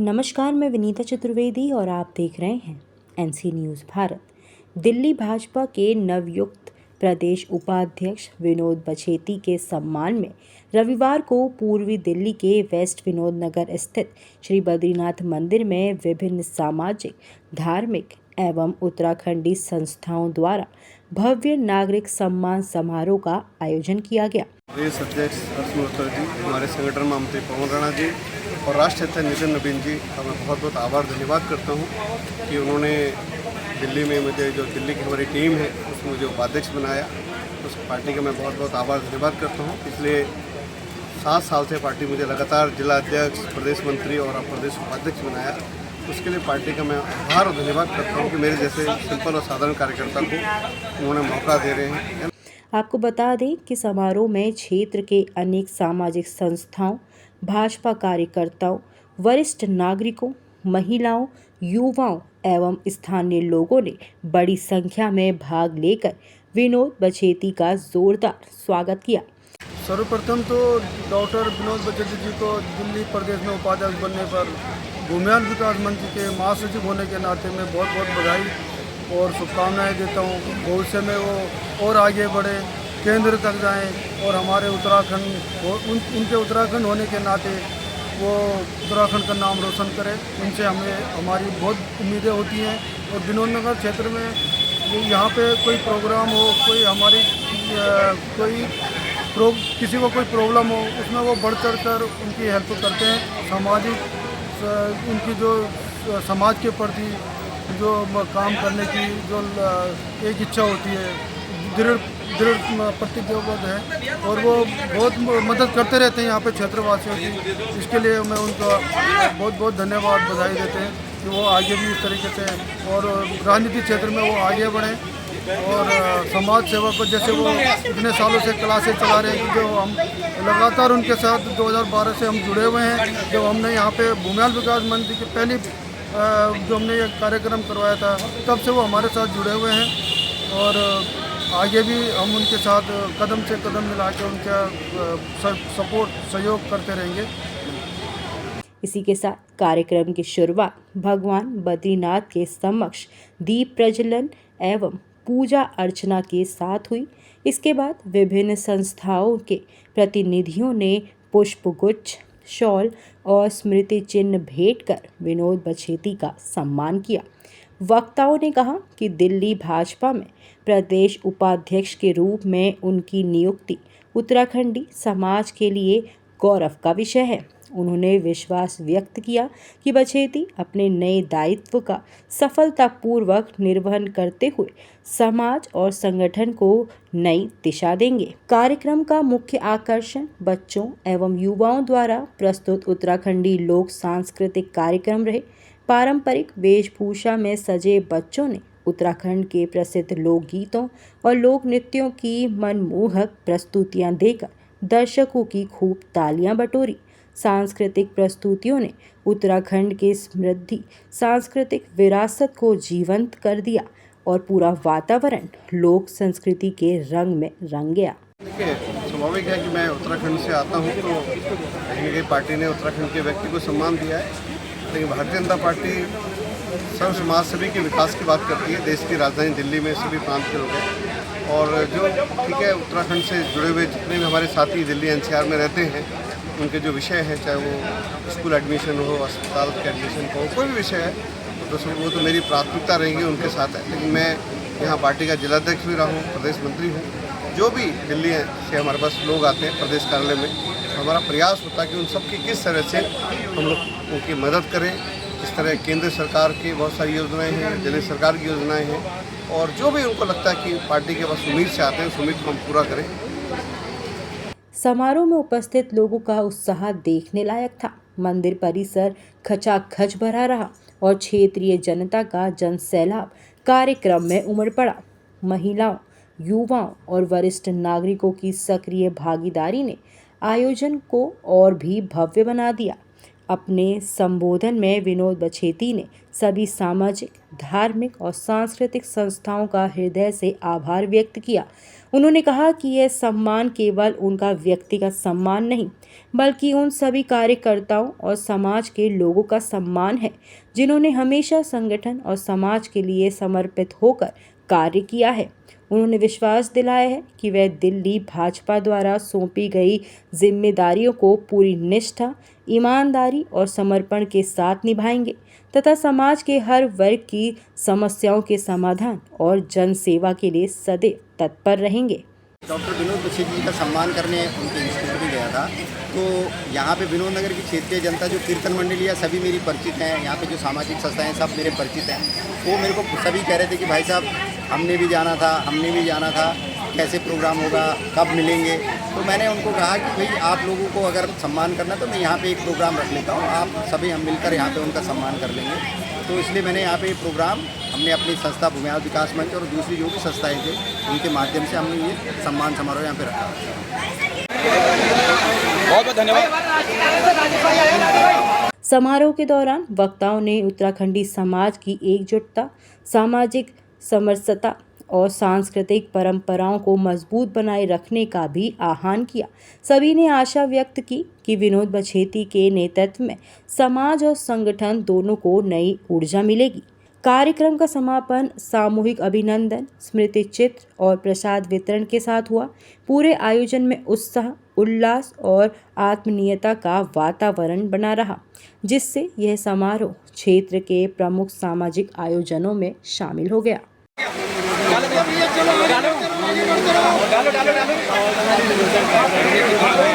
नमस्कार, मैं विनीता चतुर्वेदी और आप देख रहे हैं एनसी न्यूज़ भारत। दिल्ली भाजपा के नवयुक्त प्रदेश उपाध्यक्ष विनोद बछेती के सम्मान में रविवार को पूर्वी दिल्ली के वेस्ट विनोद नगर स्थित श्री बद्रीनाथ मंदिर में विभिन्न सामाजिक, धार्मिक एवं उत्तराखंडी संस्थाओं द्वारा भव्य नागरिक सम्मान समारोह का आयोजन किया गया। प्रदेश अध्यक्ष हर्ष मल्होत्रा जी, हमारे संगठन महामंत्री पवन राणा जी और राष्ट्रीय अध्यक्ष नितिन नवीन जी का मैं बहुत बहुत आभार धन्यवाद करता हूँ कि उन्होंने दिल्ली में मुझे जो दिल्ली की हमारी टीम है उसमें मुझे उपाध्यक्ष बनाया। उस पार्टी का मैं बहुत बहुत आभार धन्यवाद करता हूँ। पिछले 7 साल से पार्टी मुझे लगातार जिला अध्यक्ष, प्रदेश मंत्री और अब प्रदेश उपाध्यक्ष बनाया। उसके लिए पार्टी का मैं आभार और धन्यवाद करता हूँ कि मेरे जैसे सिंपल और साधारण कार्यकर्ता को उन्होंने मौका दे रहे हैं। आपको बता दें कि समारोह में क्षेत्र के अनेक सामाजिक संस्थाओं, भाजपा कार्यकर्ताओं, वरिष्ठ नागरिकों, महिलाओं, युवाओं एवं स्थानीय लोगों ने बड़ी संख्या में भाग लेकर विनोद बछेती का जोरदार स्वागत किया। सर्वप्रथम तो डॉक्टर विनोद बछेती जी को दिल्ली प्रदेश में उपाध्यक्ष बनने पर भूमियाल विकास मंच के महासचिव होने के नाते में बहुत बहुत बधाई और शुभकामनाएं देता हूँ। भविष्य में वो और आगे बढ़े, केंद्र तक जाएं और हमारे उत्तराखंड उनके उत्तराखंड होने के नाते वो उत्तराखंड का नाम रोशन करें। उनसे हमारी बहुत उम्मीदें होती हैं। और विनोद नगर क्षेत्र में यहाँ पे कोई प्रोग्राम हो, कोई हमारी किसी को कोई प्रॉब्लम हो, उसमें वो बढ़ चढ़ कर उनकी हेल्प करते हैं। सामाजिक उनकी जो समाज के प्रति जो काम करने की जो एक इच्छा होती है, दृढ़ प्रतिज्ञाबद्ध है और वो बहुत मदद करते रहते हैं यहाँ पे क्षेत्रवासियों की। इसके लिए मैं उनका बहुत बहुत धन्यवाद, बधाई देते हैं कि वो आगे भी इस तरीके से और राजनीतिक क्षेत्र में वो आगे बढ़ें और समाज सेवा पर जैसे वो इतने सालों से क्लासेस चला रहे हैं, जो हम लगातार उनके साथ 2012 से हम जुड़े हुए हैं। जब हमने यहाँ पे भूमियाल विकास मंच की पहली जो हमने ये कार्यक्रम करवाया था, तब से वो हमारे साथ जुड़े हुए हैं और आगे भी हम उनके साथ कदम से कदम मिला के उनका सहयोग करते रहेंगे। इसी के साथ कार्यक्रम की शुरुआत भगवान बद्रीनाथ के समक्ष दीप प्रज्वलन एवं पूजा अर्चना के साथ हुई। इसके बाद विभिन्न संस्थाओं के प्रतिनिधियों ने पुष्पगुच्छ, शॉल और स्मृति चिन्ह भेंट कर विनोद बछेती का सम्मान किया। वक्ताओं ने कहा कि दिल्ली भाजपा में प्रदेश उपाध्यक्ष के रूप में उनकी नियुक्ति उत्तराखंडी समाज के लिए गौरव का विषय है। उन्होंने विश्वास व्यक्त किया कि बछेती अपने नए दायित्व का सफलतापूर्वक निर्वहन करते हुए समाज और संगठन को नई दिशा देंगे। कार्यक्रम का मुख्य आकर्षण बच्चों एवं युवाओं द्वारा प्रस्तुत उत्तराखंडी लोक सांस्कृतिक कार्यक्रम रहे। पारंपरिक वेशभूषा में सजे बच्चों ने उत्तराखंड के प्रसिद्ध लोकगीतों और लोक नृत्यों की मनमोहक प्रस्तुतियां देकर दर्शकों की खूब तालियां बटोरी। सांस्कृतिक प्रस्तुतियों ने उत्तराखंड के समृद्ध सांस्कृतिक विरासत को जीवंत कर दिया और पूरा वातावरण लोक संस्कृति के रंग में रंग गया। देखिए, स्वाभाविक है कि मैं उत्तराखंड से आता हूँ तो कहीं कहीं पार्टी ने उत्तराखंड के व्यक्ति को सम्मान दिया है, लेकिन भारतीय जनता पार्टी सर्व समाज सभी के विकास की बात करती है। देश की राजधानी दिल्ली में सभी प्रांत के लोग हैं और जो ठीक है उत्तराखंड से जुड़े हुए जितने भी हमारे साथी दिल्ली एनसीआर में रहते हैं, उनके जो विषय है, चाहे वो स्कूल एडमिशन हो, अस्पताल के एडमिशन हो, कोई भी विषय है तो वो तो मेरी प्राथमिकता रहेगी, उनके साथ है। लेकिन मैं यहाँ पार्टी का जिलाध्यक्ष भी रहा हूँ, प्रदेश मंत्री हूँ। जो भी दिल्ली से हमारे पास लोग आते हैं प्रदेश कार्यालय में, हमारा प्रयास होता है कि उन सब की किस तरह से हम लोग उनकी मदद करें। इस तरह केंद्र सरकार की बहुत सारी योजनाएँ हैं, दिल्ली सरकार की योजनाएँ हैं और जो भी उनको लगता है कि पार्टी के पास उम्मीद से आते हैं, उस उम्मीद को हम पूरा करें। समारोह में उपस्थित लोगों का उत्साह देखने लायक था। मंदिर परिसर खचाखच भरा रहा और क्षेत्रीय जनता का जनसैलाब कार्यक्रम में उमड़ पड़ा। महिलाओं, युवाओं और वरिष्ठ नागरिकों की सक्रिय भागीदारी ने आयोजन को और भी भव्य बना दिया। अपने संबोधन में विनोद बछेती ने सभी सामाजिक, धार्मिक और सांस्कृतिक संस्थाओं का हृदय से आभार व्यक्त किया। उन्होंने कहा कि यह सम्मान केवल उनका व्यक्तिगत सम्मान नहीं, बल्कि उन सभी कार्यकर्ताओं और समाज के लोगों का सम्मान है, जिन्होंने हमेशा संगठन और समाज के लिए समर्पित होकर कार्य किया है। उन्होंने विश्वास दिलाया है कि वह दिल्ली भाजपा द्वारा सौंपी गई जिम्मेदारियों को पूरी निष्ठा, ईमानदारी और समर्पण के साथ निभाएंगे तथा समाज के हर वर्ग की समस्याओं के समाधान और जन सेवा के लिए सदैव तत्पर रहेंगे। डॉक्टर विनोद बछेती जी का सम्मान करने उनके इंस्टीट्यूट में गया था, तो यहाँ पे विनोद नगर की क्षेत्रीय जनता जो कीर्तन मंडली है सभी मेरी परिचित हैं, यहाँ पे जो सामाजिक संस्थाएं सब मेरे परिचित हैं। वो मेरे को सभी कह रहे थे कि भाई साहब हमने भी जाना था, कैसे प्रोग्राम होगा, कब मिलेंगे। तो मैंने उनको कहा कि भाई आप लोगों को अगर सम्मान करना तो मैं यहाँ पे एक प्रोग्राम रख लेता हूँ, आप सभी हम मिलकर यहाँ पे उनका सम्मान कर लेंगे। तो इसलिए मैंने यहाँ पे प्रोग्राम हमने अपनी संस्था भूमिहार विकास मंच और दूसरी जो भी संस्थाएं थे उनके माध्यम से हमने ये सम्मान समारोह यहाँ पे रखा। बहुत बहुत धन्यवाद। समारोह के दौरान वक्ताओं ने उत्तराखंडी समाज की एकजुटता, सामाजिक समरसता और सांस्कृतिक परंपराओं को मजबूत बनाए रखने का भी आह्वान किया। सभी ने आशा व्यक्त की कि विनोद बछेती के नेतृत्व में समाज और संगठन दोनों को नई ऊर्जा मिलेगी। कार्यक्रम का समापन सामूहिक अभिनंदन, स्मृति चित्र और प्रसाद वितरण के साथ हुआ। पूरे आयोजन में उत्साह, उल्लास और आत्मीयता का वातावरण बना रहा, जिससे यह समारोह क्षेत्र के प्रमुख सामाजिक आयोजनों में शामिल हो गया। डालो